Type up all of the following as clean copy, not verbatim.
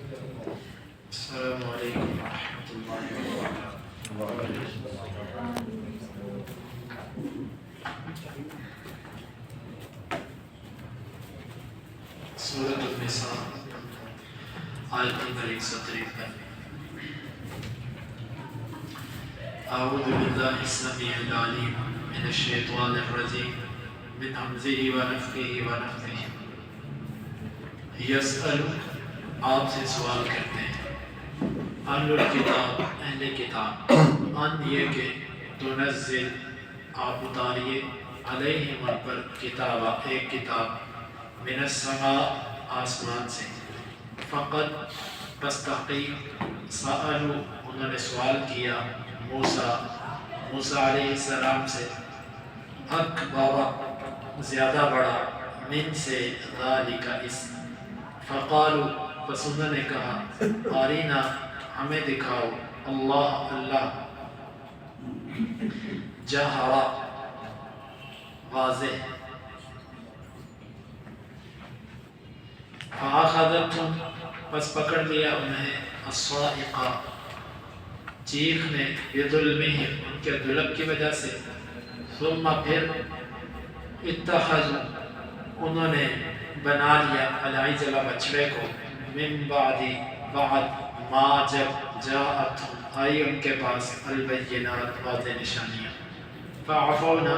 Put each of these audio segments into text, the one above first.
السلام علیکم ورحمۃ اللہ وبرکاتہ۔ سورۃ النساء آیت نمبر 153۔ اعوذ باللہ السمیع العلیم من الشیطان الرجیم من ہمزہ ونفخہ ونفثہ۔ یسألک، آپ سے سوال کرتے ہیں، اہل الکتاب، اہل کتاب، ان یہ کہ تنزل، آپ اتاریے، علیہم ان پر، کتابہ، ایک کتاب، من السماء، آسمان سے، فقط، پس تحقیق، سألوا، انہوں نے سوال کیا، موسیٰ علیہ السلام سے، اکبر، زیادہ بڑا، من سے، ذالک، اس، فقالوا، پس انہوں نے کہا، ارینا، ہمیں دکھاؤ، اللہ جہرا، واضح، فاخذتہم، پس پکڑ لیا انہیں، الصاعقہ، چیخ نے، بظلمہم، ان کے ظلم کی وجہ سے، ثم پھر، اتخذوا، انہوں نے بنا لیا، العجل، بچڑے کو، من بعد ما، جب جاءتہم، آئی ان کے پاس، البینات، واضح نشانیاں، فعفونا،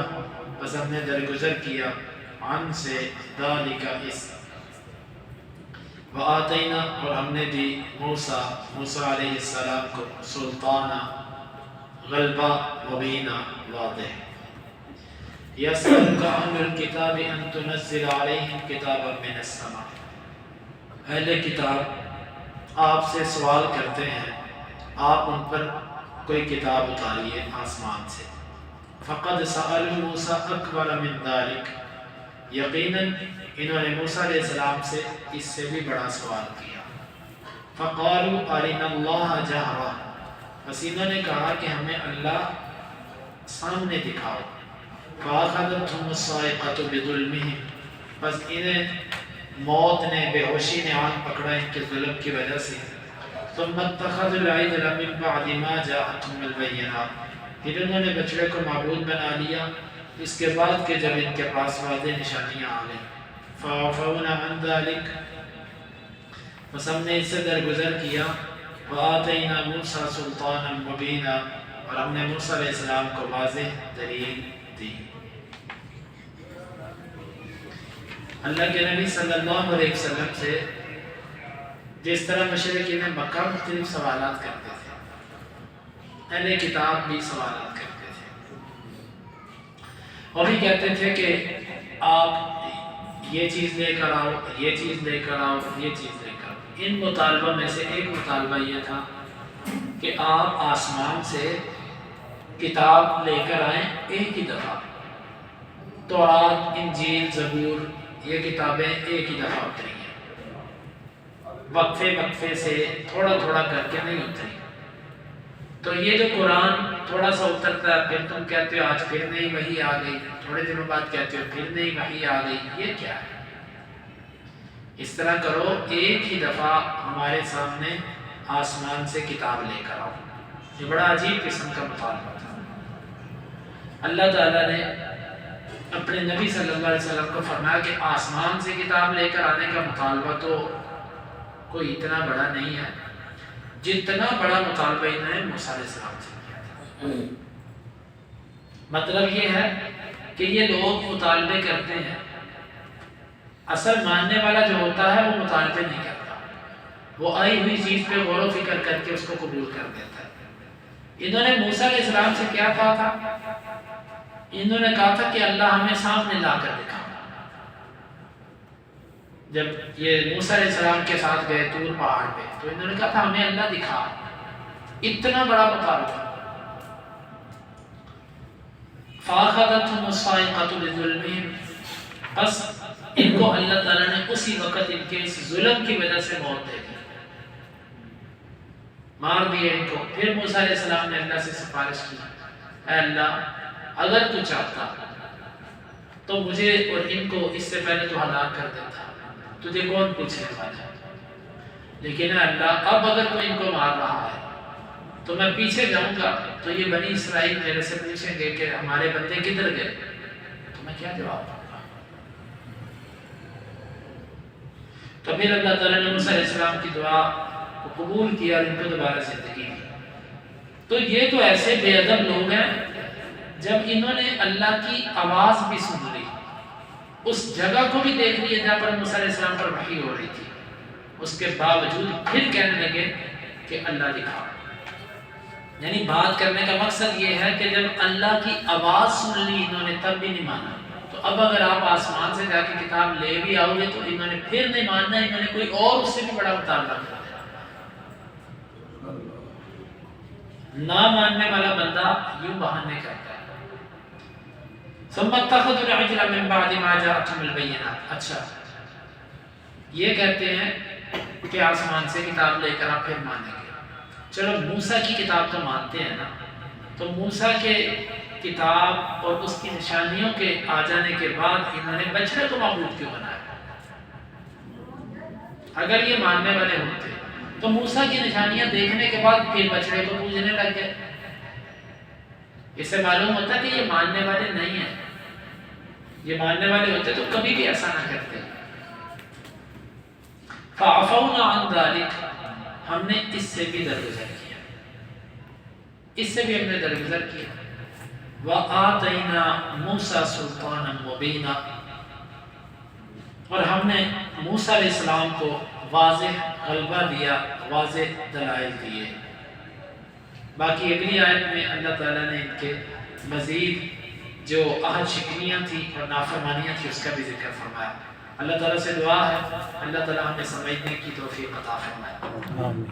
پس ہم نے درگزر کیا، عن سے، ذالک، اس، وآتینا، اور ہم نے دی، موسیٰ علیہ السلام کو، سلطانہ، غلبہ، مبینہ، واضح۔ یسألک اہل الکتاب ان تنزل علیہم کتابا من السماء، اہل کتاب آپ سے سوال کرتے ہیں، آپ ان پر کوئی کتاب اتاریے آسمان سے، فقد سألوا موسیٰ اکبر من ذلک، یقیناً انہوں نے موسیٰ علیہ السلام سے اس سے بھی بڑا سوال کیا، فقالوا ارنا اللہ جہرا، بس انہوں نے کہا کہ ہمیں اللہ سامنے دکھاؤ، فاخذتہم الصاعقۃ بظلمہم، بس انہیں موت نے، بے ہوشی نے آن پکڑا ان کے ظلم کی وجہ سے، ثم اتخذوا العجل من بعد ما جاءتہم البینات، پھر انہوں نے بچڑے کو معبود بنا لیا اس کے بعد کہ جب ان کے پاس واضح نشانیاں آ گئیں، فعفونا عن ذلک، بس ہم نے اس سے درگزر کیا، وآتینا موسیٰ سلطانا مبینا، اور ہم نے موسیٰ علیہ السلام کو واضح دلیل دی۔ اللہ کے نبی صلی اللہ علیہ وسلم سے جس طرح مشرکین مکہ مختلف سوالات کرتے تھے، اہل کتاب بھی سوالات کرتے تھے، اور بھی کہتے تھے کہ آپ یہ چیز لے کر آؤ، یہ چیز لے کر آؤ، یہ چیز لے کر آؤ۔ ان مطالبہ میں سے ایک مطالبہ یہ تھا کہ آپ آسمان سے کتاب لے کر آئیں ایک ہی دفعہ، تورات، انجیل، زبور، یہ کتابیں ایک ہی دفعہ اتری ہیں، وقفے سے تھوڑا تھوڑا کر کے نہیں اتری۔ تو یہ جو قرآن تھوڑا سا اترتا ہے، پھر تم کہتے ہو آج پھر نئی وحی آ گئی، تھوڑے دنوں بعد کہتے ہو پھر نئی وحی آ گئی، یہ کیا ہے؟ اس طرح کرو، ایک ہی دفعہ ہمارے سامنے آسمان سے کتاب لے کر آؤ۔ یہ بڑا عجیب قسم کا مطالبہ تھا۔ اللہ تعالیٰ نے اپنے نبی صلی اللہ علیہ وسلم کو فرمایا کہ آسمان سے کتاب لے کر آنے کا مطالبہ تو کوئی اتنا بڑا نہیں ہے جتنا بڑا مطالبہ انہوں نے موسیٰ علیہ السلام سے کیا تھا۔ مطلب یہ ہے کہ یہ لوگ مطالبے کرتے ہیں، اصل ماننے والا جو ہوتا ہے وہ مطالبے نہیں کرتا، وہ آئی ہوئی چیز پہ غور و فکر کر کے اس کو قبول کر دیتا ہے۔ انہوں نے موسیٰ علیہ السلام سے کیا کہا تھا؟ انہوں نے کہا تھا کہ اللہ ہمیں سامنے لا کر دکھا۔ جب یہ موسیٰ علیہ السلام کے ساتھ گئے طور پہاڑ پہ، تو انہوں نے کہا تھا ہمیں اللہ دکھا۔ اتنا بڑا مطالبہ۔ فَأَخَذَتْهُمُ الصَّاعِقَةُ بِظُلْمِهِمْ، بس ان کو اللہ تعالیٰ نے اسی وقت ان کے اس ظلم کی وجہ سے موت دے دی، مار دیا ان کو۔ پھر موسیٰ علیہ السلام نے اللہ سے سفارش کی، اے اللہ اگر تو چاہتا تو مجھے اور ان کو اس سے پہلے تو ہلاک کر دیتا، تجھے کون پوچھنے والا ہے؟ لیکن اے اللہ اب اگر تو ان کو مار رہا ہے تو میں پیچھے جاؤں گا تو یہ بنی اسرائیل میرے سے پوچھیں گے کہ ہمارے بندے کدھر گئے، تو میں کیا جواب دوں گا؟ تو پھر اللہ تعالیٰ نے موسیٰ علیہ السلام کی دعا کو قبول کیا اور ان کو دوبارہ زندگی دی۔ تو یہ تو ایسے بے ادب لوگ ہیں جب انہوں نے اللہ کی آواز بھی سن لی، اس جگہ کو بھی دیکھ لیا جہاں پر موسیٰ علیہ السلام پر وحی ہو رہی تھی، اس کے باوجود پھر کہنے لگے کہ اللہ دکھا۔ یعنی بات کرنے کا مقصد یہ ہے کہ جب اللہ کی آواز سن لی انہوں نے تب بھی نہیں مانا، تو اب اگر آپ آسمان سے جا کے کتاب لے بھی آؤ گے تو انہوں نے پھر نہیں ماننا، انہوں نے کوئی اور اس سے بھی بڑا مطالبہ کر دیا۔ نہ ماننے والا بندہ یوں بہانے کرتا ہے۔ ثم اتخذوا العجل من بعد ما جاءتهم البينات۔ اچھا یہ کہتے ہیں کہ آسمان سے کتاب لے کر آپ پھر مانیں گے، چلو موسیٰ کی کتاب تو مانتے ہیں نا، تو موسیٰ کے کتاب اور اس کی نشانیوں کے آ جانے کے بعد انہوں نے بچڑے کو معبود کیوں بنایا؟ اگر یہ ماننے والے ہوتے تو موسیٰ کی نشانیاں دیکھنے کے بعد پھر بچڑے کو پوجنے لگ گئے۔ اس سے معلوم ہوتا ہے کہ یہ ماننے والے نہیں ہیں، یہ ماننے والے ہوتے تو کبھی بھی ایسا نہ کرتے۔ فَعَفَوْنَا عَنْ ذَلِكَ، ہم نے اس سے بھی درگزر کیا، اس سے بھی ہم نے درگزر کیا۔ وَآتَيْنَا مُوسَى سُلْطَانًا مُبِينًا، اور ہم نے موسیٰ علیہ السلام کو واضح غلبہ دیا، واضح دلائل دیے۔ باقی اگلی آیت میں اللہ تعالیٰ نے ان کے مزید جو عہد شکنیاں تھیں اور نافرمانیاں تھیں اس کا بھی ذکر فرمایا۔ اللہ تعالیٰ سے دعا ہے اللہ تعالیٰ ہمیں سمجھنے کی توفیق عطا فرمائے۔